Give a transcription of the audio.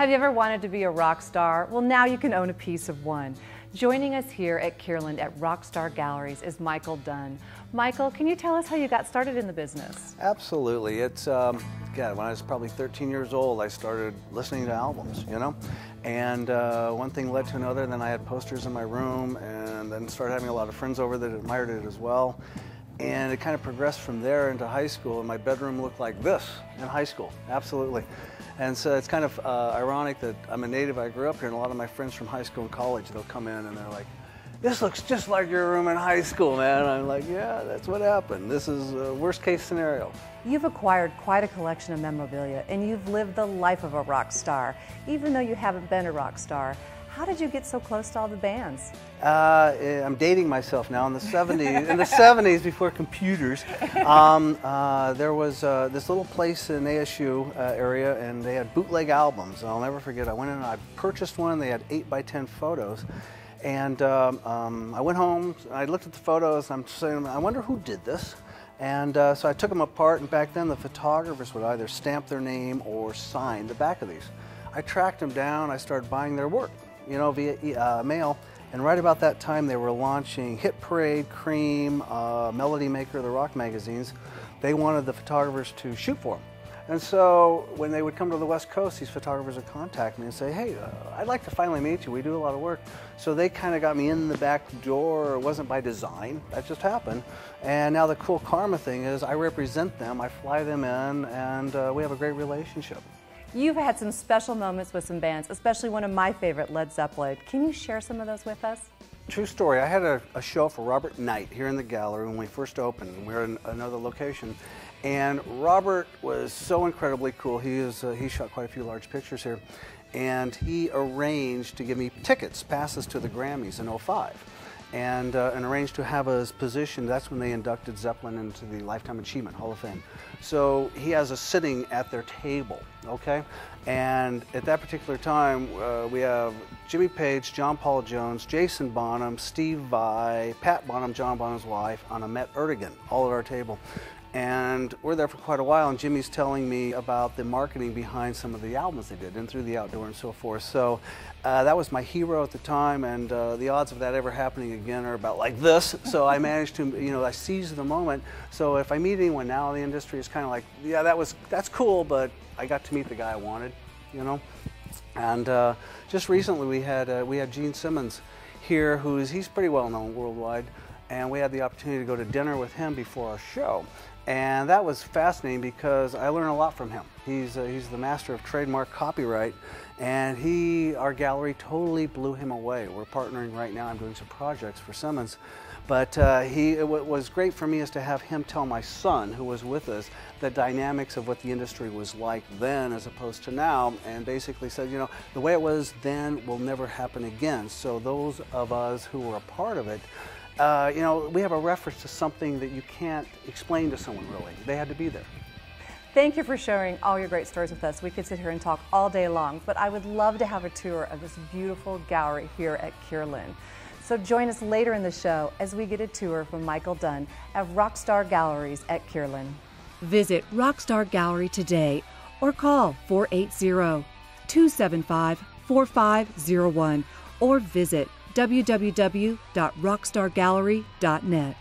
Have you ever wanted to be a rock star? Well, now you can own a piece of one. Joining us here at Kierland at Rockstar Galleries is Michael Dunn. Michael, can you tell us how you got started in the business? Absolutely. It's, God, when I was probably 13 years old, I started listening to albums, you know? And one thing led to another, and then I had posters in my room, and then started having a lot of friends over that admired it as well. And it kind of progressed from there into high school, and my bedroom looked like this in high school, absolutely. And so it's kind of ironic that I'm a native, I grew up here, and a lot of my friends from high school and college, they'll come in and they're like, "This looks just like your room in high school, man." And I'm like, yeah, that's what happened. This is a worst case scenario. You've acquired quite a collection of memorabilia, and you've lived the life of a rock star, even though you haven't been a rock star. How did you get so close to all the bands? I'm dating myself now. In the 70s, before computers, there was this little place in ASU area, and they had bootleg albums. And I'll never forget, I went in and I purchased one. They had 8x10 photos. And I went home, I looked at the photos, and I'm saying, I wonder who did this? And so I took them apart, and back then the photographers would either stamp their name or sign the back of these. I tracked them down, I started buying their work, you know, via mail, and right about that time they were launching Hit Parade, Cream, Melody Maker, the rock magazines. They wanted the photographers to shoot for them. And so when they would come to the West Coast, these photographers would contact me and say, "Hey, I'd like to finally meet you. We do a lot of work." So they kind of got me in the back door. It wasn't by design. That just happened. And now the cool karma thing is I represent them, I fly them in, and we have a great relationship. You've had some special moments with some bands, especially one of my favorite, Led Zeppelin. Can you share some of those with us? True story. I had a show for Robert Knight here in the gallery when we first opened. We were in another location. And Robert was so incredibly cool. He shot quite a few large pictures here. And he arranged to give me tickets, passes to the Grammys in '05. And arranged to have us positioned. That's when they inducted Zeppelin into the Lifetime Achievement Hall of Fame. So he has us sitting at their table, okay? And at that particular time, we have Jimmy Page, John Paul Jones, Jason Bonham, Steve Vai, Pat Bonham, John Bonham's wife, and Ahmet Ertegun, all at our table. And we're there for quite a while, and Jimmy's telling me about the marketing behind some of the albums they did, and through the outdoor and so forth. So that was my hero at the time, and the odds of that ever happening again are about like this. So I managed to, you know, I seized the moment. So if I meet anyone now in the industry, it's kind of like, yeah, that's cool, but I got to meet the guy I wanted, you know. And just recently we had Gene Simmons here, he's pretty well known worldwide, and we had the opportunity to go to dinner with him before our show. And that was fascinating because I learned a lot from him. He's the master of trademark copyright, and our gallery totally blew him away. We're partnering right now. I'm doing some projects for Simmons. But what was great for me is to have him tell my son, who was with us, the dynamics of what the industry was like then as opposed to now, and basically said, you know, the way it was then will never happen again. So those of us who were a part of it, you know, we have a reference to something that you can't explain to someone really. They had to be there. Thank you for sharing all your great stories with us. We could sit here and talk all day long, but I would love to have a tour of this beautiful gallery here at Kierland. So join us later in the show as we get a tour from Michael Dunn at Rockstar Galleries at Kierland. Visit Rockstar Gallery today or call 480-275-4501 or visit www.rockstargallery.net.